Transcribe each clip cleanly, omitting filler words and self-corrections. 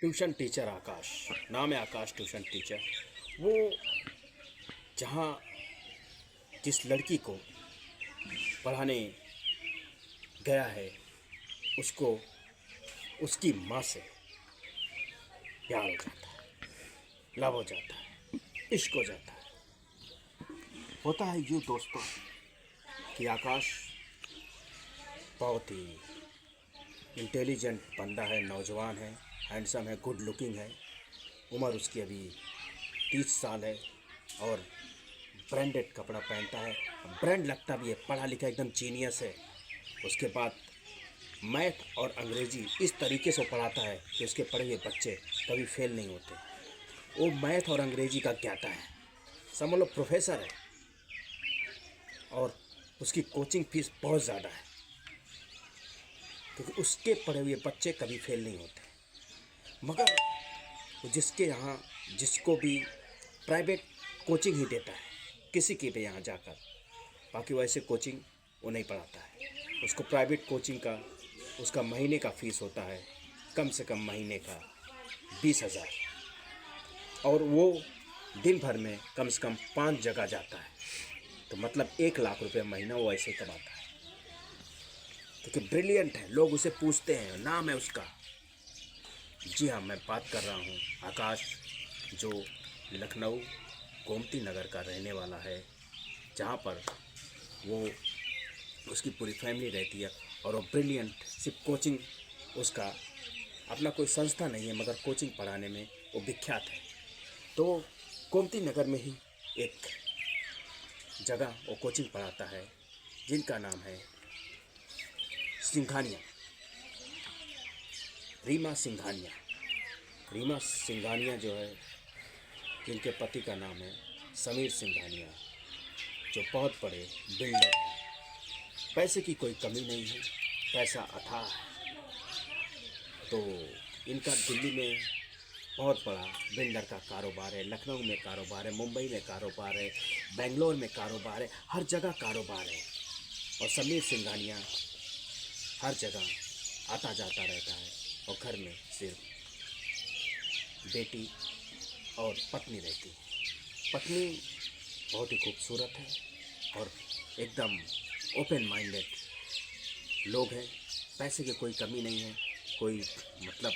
Tuition teacher आकाश, नाम है आकाश tuition teacher. वो जहाँ जिस लड़की को पढ़ाने गया है उसको उसकी माँ से प्यार हो जाता है, लव हो जाता है, इश्क हो जाता है। होता है यूँ दोस्तों कि आकाश बहुत ही इंटेलिजेंट बंदा है, नौजवान है, हैंडसम है, गुड लुकिंग है। उम्र उसकी अभी 30 साल है और ब्रांडेड कपड़ा पहनता है, ब्रांड लगता भी है, पढ़ा लिखा एकदम जीनियस है। उसके बाद मैथ और अंग्रेजी इस तरीके से पढ़ाता है कि उसके पढ़े हुए बच्चे कभी फेल नहीं होते। वो मैथ और अंग्रेजी का ज्ञाता है, समझ लो प्रोफेसर है। और उसकी कोचिंग फीस बहुत ज़्यादा है क्योंकि उसके पढ़े हुए बच्चे कभी फेल नहीं होते। मगर वो जिसके यहाँ जिसको भी प्राइवेट कोचिंग ही देता है, किसी के भी यहाँ जाकर, बाकी वैसे कोचिंग वो नहीं पढ़ाता है। उसको प्राइवेट कोचिंग का उसका महीने का फीस होता है कम से कम महीने का 20,000 और वो दिन भर में कम से कम 5 जगह जाता है, तो मतलब 1 लाख रुपये महीना वो ऐसे ही कमाता है क्योंकि ब्रिलियंट है। लोग उसे पूछते हैं, नाम है उसका। जी हाँ, मैं बात कर रहा हूँ आकाश, जो लखनऊ गोमती नगर का रहने वाला है, जहाँ पर वो उसकी पूरी फैमिली रहती है। और वो ब्रिलियंट, सिर्फ कोचिंग उसका अपना कोई संस्था नहीं है मगर कोचिंग पढ़ाने में वो विख्यात है। तो गोमती नगर में ही एक जगह वो कोचिंग पढ़ाता है जिनका नाम है सिंघानिया, रीमा सिंघानिया। रीमा सिंघानिया जो है, जिनके पति का नाम है समीर सिंघानिया, जो बहुत बड़े बिल्डर हैं। पैसे की कोई कमी नहीं है, पैसा अथाह है। तो इनका दिल्ली में बहुत बड़ा बिल्डर का कारोबार है, लखनऊ में कारोबार है, मुंबई में कारोबार है, बेंगलोर में कारोबार है, हर जगह कारोबार है। और समीर सिंघानिया हर जगह आता जाता रहता है और घर में सिर्फ बेटी और पत्नी रहती है। पत्नी बहुत ही खूबसूरत है और एकदम ओपन माइंडेड लोग हैं। पैसे की कोई कमी नहीं है, कोई मतलब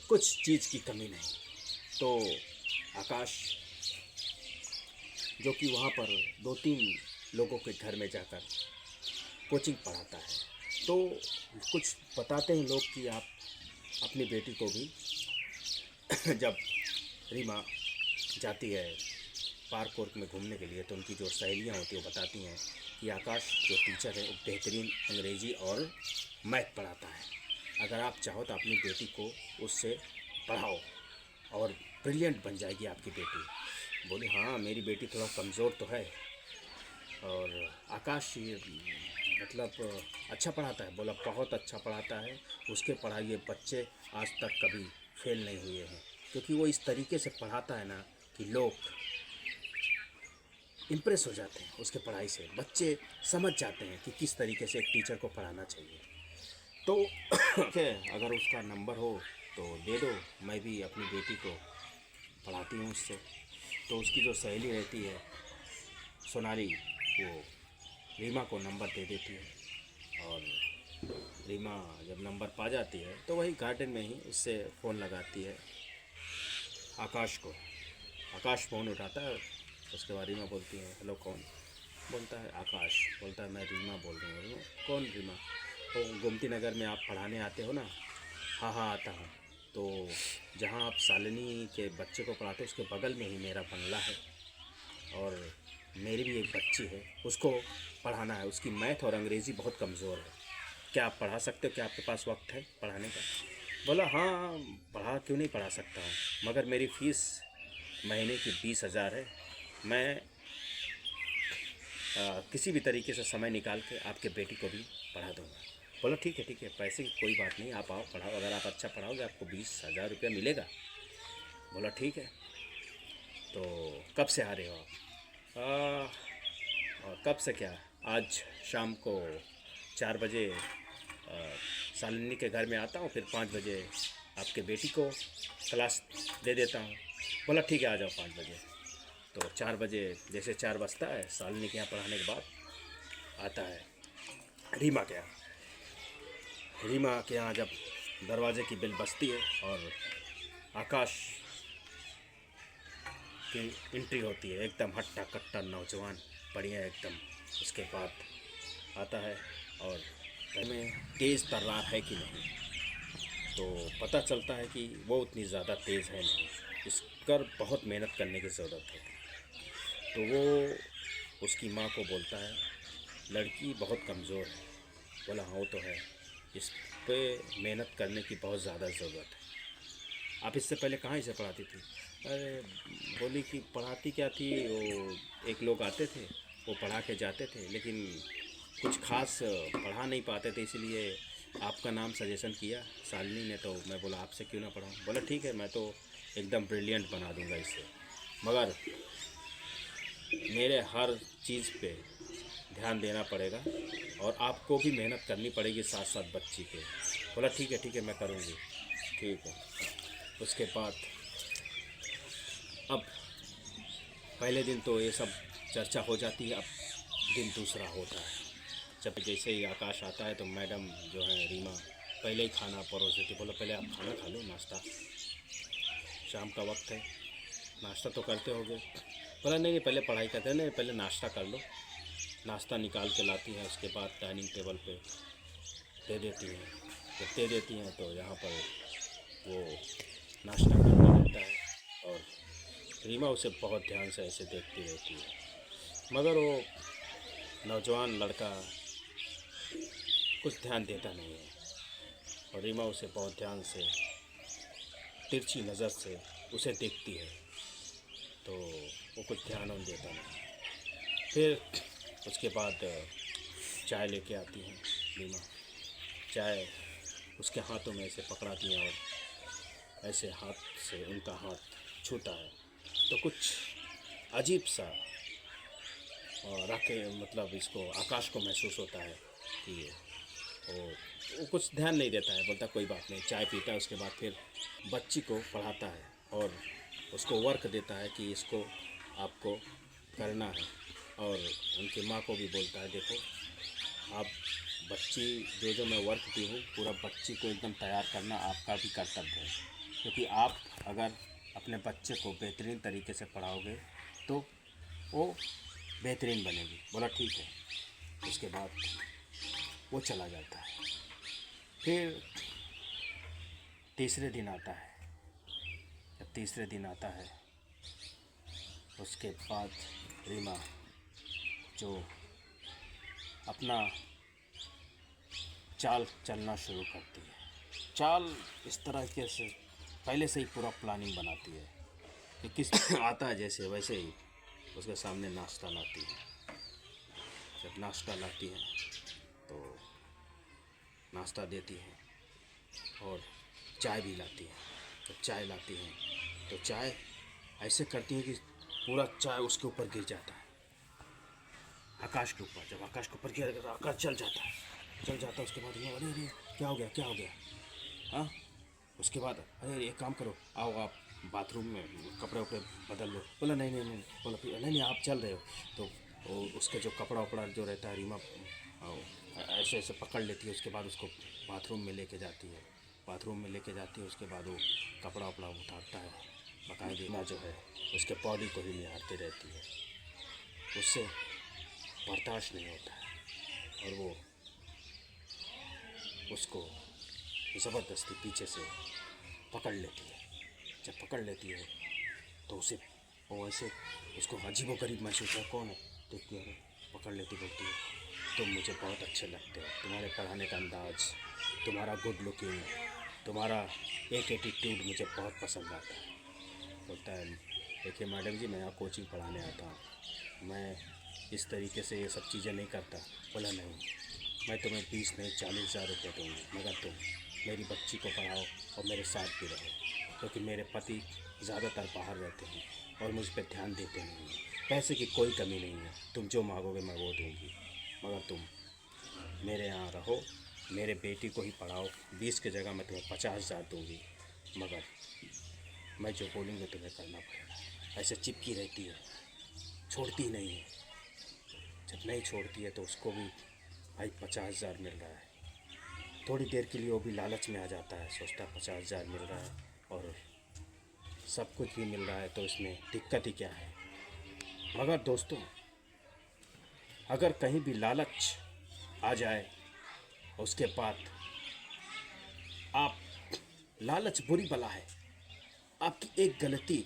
कुछ चीज़ की कमी नहीं। तो आकाश जो कि वहाँ पर 2-3 लोगों के घर में जाकर कोचिंग पढ़ाता है, तो कुछ बताते हैं लोग कि आप अपनी बेटी को भी जब रीमा जाती है पार्क वार्क में घूमने के लिए, तो उनकी जो सहेलियाँ होती हैं वो बताती हैं कि आकाश जो टीचर है वो बेहतरीन अंग्रेजी और मैथ पढ़ाता है। अगर आप चाहो तो अपनी बेटी को उससे पढ़ाओ और ब्रिलियंट बन जाएगी आपकी बेटी। बोली हाँ, मेरी बेटी थोड़ा कमज़ोर तो है। और आकाश ये मतलब अच्छा पढ़ाता है। बोला बहुत अच्छा पढ़ाता है, उसके पढ़ाए हुए बच्चे आज तक कभी फेल नहीं हुए हैं, क्योंकि वो इस तरीके से पढ़ाता है ना कि लोग इम्प्रेस हो जाते हैं उसके पढ़ाई से। बच्चे समझ जाते हैं कि किस तरीके से एक टीचर को पढ़ाना चाहिए। तो ठीक है, अगर उसका नंबर हो तो दे दो, मैं भी अपनी बेटी को पढ़ाती हूँ उससे। तो उसकी जो सहेली रहती है सोनाली, वो रीमा को नंबर दे देती है और रीमा जब नंबर पा जाती है तो वही गार्डन में ही उससे फ़ोन लगाती है आकाश को। आकाश फ़ोन उठाता है, उसके बाद रीमा बोलती है हेलो कौन? बोलता है आकाश। बोलता है मैं रीमा बोल रही हूँ। कौन रीमा? तो गोमती नगर में आप पढ़ाने आते हो ना? हाँ हाँ आता हूँ। तो जहाँ आप शालिनी के बच्चे को पढ़ाते हो उसके बगल में ही मेरा बंगला है और मेरी भी एक बच्ची है, उसको पढ़ाना है। उसकी मैथ और अंग्रेज़ी बहुत कमज़ोर है, क्या आप पढ़ा सकते हो? क्या आपके पास वक्त है पढ़ाने का? बोला हाँ, पढ़ा क्यों नहीं पढ़ा सकता हूँ, मगर मेरी फ़ीस महीने की 20,000 है। मैं किसी भी तरीके से समय निकाल के आपके बेटी को भी पढ़ा दूँगा। बोला ठीक है, पैसे की कोई बात नहीं, आप आओ पढ़ाओ, अगर आप अच्छा पढ़ाओगे आपको 20,000 रुपया मिलेगा। बोला ठीक है। तो कब से आ रहे हो आप? और कब से क्या, आज शाम को 4 बजे शालिनी के घर में आता हूँ, फिर 5 बजे आपके बेटी को क्लास दे देता हूँ। बोला ठीक है, आ जाओ 5 बजे। तो 4 बजे जैसे 4 बजता है, शालिनी के यहाँ पढ़ाने के बाद आता है रीमा के यहाँ। रीमा के यहाँ जब दरवाजे की बेल बजती है और आकाश की एंट्री होती है, एकदम हट्टा कट्टा नौजवान, बढ़िया एकदम। उसके बाद आता है और में तेज़ तर्रार है कि नहीं, तो पता चलता है कि वो उतनी ज़्यादा तेज़ है नहीं, इस पर बहुत मेहनत करने की ज़रूरत है। तो वो उसकी माँ को बोलता है लड़की बहुत कमज़ोर है। बोला हाँ वो तो है, इस पे मेहनत करने की बहुत ज़्यादा ज़रूरत है। आप इससे पहले कहाँ इसे पढ़ाती थी? अरे बोली कि पढ़ाती क्या थी, वो एक लोग आते थे, वो पढ़ा के जाते थे, लेकिन कुछ खास पढ़ा नहीं पाते थे, इसलिए आपका नाम सजेशन किया शालिनी ने, तो मैं बोला आपसे क्यों ना पढ़ाऊँ। बोला ठीक है, मैं तो एकदम ब्रिलियंट बना दूंगा इसे, मगर मेरे हर चीज़ पे ध्यान देना पड़ेगा और आपको भी मेहनत करनी पड़ेगी साथ साथ बच्ची के। बोला ठीक है मैं करूँगी। ठीक है। उसके बाद अब पहले दिन तो ये सब चर्चा हो जाती है, अब दिन दूसरा होता है। जब जैसे ही आकाश आता है तो मैडम जो है रीमा पहले ही खाना परोस देती। बोला पहले आप खाना खा लो, नाश्ता, शाम का वक्त है, नाश्ता तो करते होगे। बोला नहीं पहले पढ़ाई करते हैं, नहीं पहले नाश्ता कर लो। नाश्ता निकाल के लाती है, उसके बाद डाइनिंग टेबल पे दे देती हैं। जब दे देती हैं तो यहाँ पर वो नाश्ता करता रहता है और रीमा उसे बहुत ध्यान से ऐसे देखती रहती है, मगर वो नौजवान लड़का कुछ ध्यान देता नहीं है और रीमा उसे बहुत ध्यान से तिरछी नज़र से उसे देखती है, तो वो कुछ ध्यान देता नहीं। फिर उसके बाद चाय लेके आती हैं रीमा, चाय उसके हाथों में ऐसे पकड़ाती हैं और ऐसे हाथ से उनका हाथ छूता है तो कुछ अजीब सा रखे, मतलब इसको आकाश को महसूस होता है कि वो कुछ ध्यान नहीं देता है। बोलता कोई बात नहीं, चाय पीता है। उसके बाद फिर बच्ची को पढ़ाता है और उसको वर्क देता है कि इसको आपको करना है, और उनकी माँ को भी बोलता है देखो आप बच्ची जो मैं वर्क दी हूँ पूरा बच्ची को एकदम तैयार करना आपका भी कर्तव्य है, क्योंकि आप अगर अपने बच्चे को बेहतरीन तरीके से पढ़ाओगे तो वो बेहतरीन बनेगी। बोला ठीक है। उसके बाद वो चला जाता है। फिर तीसरे दिन आता है। जब तीसरे दिन आता है उसके बाद रीमा जो अपना चाल चलना शुरू करती है। चाल इस तरह के से पहले से ही पूरा प्लानिंग बनाती है कि किस आता है जैसे वैसे ही उसके सामने नाश्ता लाती है। जब नाश्ता लाती है तो नाश्ता देती है और चाय भी लाती है। जब चाय लाती है तो चाय ऐसे करती है कि पूरा चाय उसके ऊपर गिर जाता है, आकाश के ऊपर। जब आकाश के ऊपर गिर तो आकाश चल जाता है। उसके बाद अरे क्या हो गया हाँ। उसके बाद अरे एक काम करो, आओ आप बाथरूम में कपड़े वपड़े बदल लो। बोला नहीं। बोला फिर नहीं आप चल रहे हो तो उसके जो कपड़ा वपड़ा जो रहता है रीमा ऐसे ऐसे पकड़ लेती है। उसके बाद उसको बाथरूम में लेके जाती है। उसके बाद वो कपड़ा वपड़ा उतारता है, बाकायदे रीमा जो है उसके बॉडी को ही निहारती रहती है। उससे बर्दाश्त नहीं होता है और वो उसको ज़बरदस्ती पीछे से पकड़ लेती है। जब पकड़ लेती है तो उसे वो ऐसे उसको अजीबोगरीब महसूस है। कौन है देखती है, पकड़ लेती, बोलती है तुम मुझे बहुत अच्छे लगते हो, तुम्हारे पढ़ाने का अंदाज़, तुम्हारा गुड लुकिंग, तुम्हारा एक एटीट्यूड मुझे बहुत पसंद आता है। बोलता है देखिए मैडम जी मैं यहाँ कोचिंग पढ़ाने आता हूँ, मैं इस तरीके से ये सब चीज़ें नहीं करता। बोला नहीं, मैं तुम्हें 20 नहीं 40,000 रुपये दूँगी, मगर तुम मेरी बच्ची को पढ़ाओ और मेरे साथ भी रहो, क्योंकि मेरे पति ज़्यादातर बाहर रहते हैं और मुझ पर ध्यान देते नहीं हैं। पैसे की कोई कमी नहीं है, तुम जो मांगोगे मैं वो दूँगी, मगर तुम मेरे यहाँ रहो, मेरे बेटी को ही पढ़ाओ। 20 की जगह मैं तुम्हें 50,000 दूँगी, मगर मैं जो बोलूँगा तुम्हें करना पड़ेगा। ऐसे चिपकी रहती है, छोड़ती नहीं है। जब नहीं छोड़ती है तो उसको भी भाई 50,000 मिल रहा है, थोड़ी देर के लिए वो भी लालच में आ जाता है, सोचता है 50,000 मिल रहा है और सब कुछ भी मिल रहा है तो इसमें दिक्कत ही क्या है। मगर दोस्तों, अगर कहीं भी लालच आ जाए उसके बाद आप, लालच बुरी बला है। आपकी एक गलती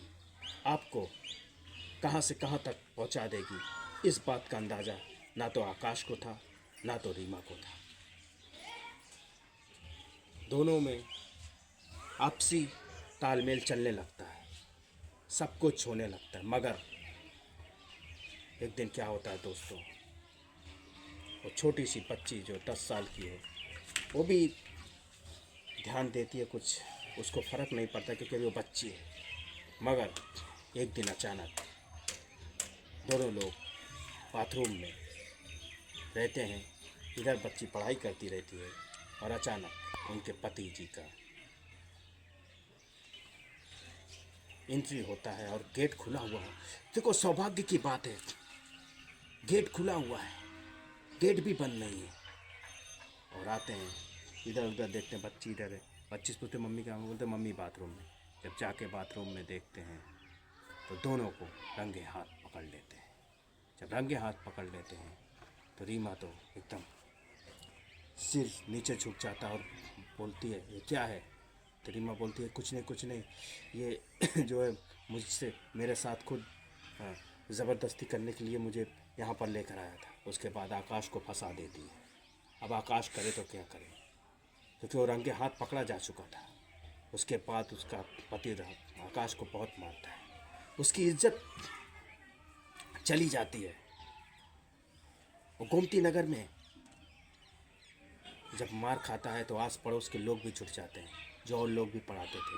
आपको कहाँ से कहाँ तक पहुँचा देगी, इस बात का अंदाज़ा ना तो आकाश को था ना तो रीमा को था। दोनों में आपसी तालमेल चलने लगता है, सब कुछ होने लगता है। मगर एक दिन क्या होता है दोस्तों, वो छोटी सी बच्ची जो 10 साल की है वो भी ध्यान देती है, कुछ उसको फ़र्क नहीं पड़ता क्योंकि वो बच्ची है। मगर एक दिन अचानक दोनों लोग बाथरूम में रहते हैं, इधर बच्ची पढ़ाई करती रहती है और अचानक उनके पति जी का एंट्री होता है और गेट खुला हुआ है। देखो सौभाग्य की बात है, गेट खुला हुआ है, गेट भी बंद नहीं है। और आते हैं, इधर उधर देखते हैं, बच्ची इधर है। बच्ची से पूछते मम्मी क्या, बोलते मम्मी बाथरूम में। जब जाके बाथरूम में देखते हैं तो दोनों को रंगे हाथ पकड़ लेते हैं। जब रंगे हाथ पकड़ लेते हैं तो रीमा तो एकदम सिर नीचे झुक जाता है और बोलती है ये क्या है। तो रीमा बोलती है कुछ नहीं, ये जो है मुझसे मेरे साथ खुद ज़बरदस्ती करने के लिए मुझे यहाँ पर लेकर आया था। उसके बाद आकाश को फंसा देती है। अब आकाश करे तो क्या करे, क्योंकि वो रंगे हाथ पकड़ा जा चुका था। उसके बाद उसका पति आकाश को बहुत मारता है, उसकी इज्जत चली जाती है। वो गोमती नगर में जब मार खाता है तो आस पड़ोस के लोग भी छुट जाते हैं, जो और लोग भी पढ़ाते थे।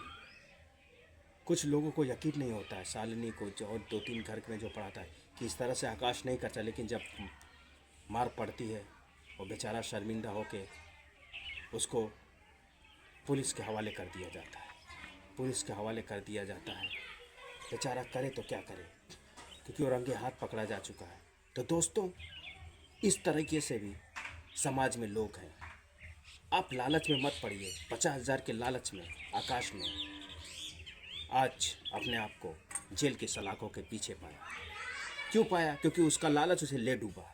कुछ लोगों को यकीन नहीं होता है, शालिनी को जो और 2-3 घर में जो पढ़ाता है, कि इस तरह से आकाश नहीं करता। लेकिन जब मार पड़ती है वो बेचारा शर्मिंदा होके उसको पुलिस के हवाले कर दिया जाता है। पुलिस के हवाले कर दिया जाता है, बेचारा करे तो क्या करे, क्योंकि वो रंगे हाथ पकड़ा जा चुका है। तो दोस्तों, इस तरीके से भी समाज में लोग हैं। आप लालच में मत पड़िए। 50,000 के लालच में आकाश ने आज अपने आप को जेल के सलाखों के पीछे पाया। क्यों पाया? क्योंकि उसका लालच उसे ले डूबा।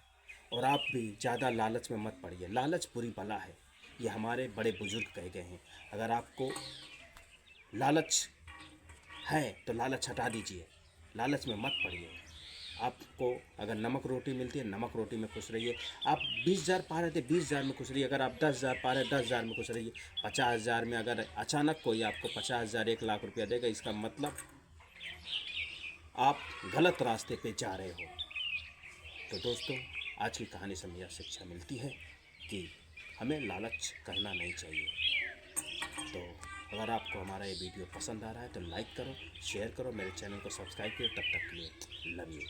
और आप भी ज़्यादा लालच में मत पड़िए। लालच बुरी बला है, ये हमारे बड़े बुजुर्ग कह गए हैं। अगर आपको लालच है तो लालच हटा दीजिए, लालच में मत पड़िए। आपको अगर नमक रोटी मिलती है, नमक रोटी में खुश रहिए। आप 20,000 पा रहे थे, 20,000 में खुश रहिए। अगर आप 10,000 पा रहे हैं, 10,000 में खुश रहिए। 50,000 में अगर अचानक कोई आपको 50,000 1 लाख रुपया देगा, इसका मतलब आप गलत रास्ते पे जा रहे हो। तो दोस्तों, आज की कहानी से मुझे शिक्षा मिलती है कि हमें लालच करना नहीं चाहिए। तो अगर आपको हमारा ये वीडियो पसंद आ रहा है तो लाइक करो, शेयर करो, मेरे चैनल को सब्सक्राइब करो। तब तक के लिए लव यू।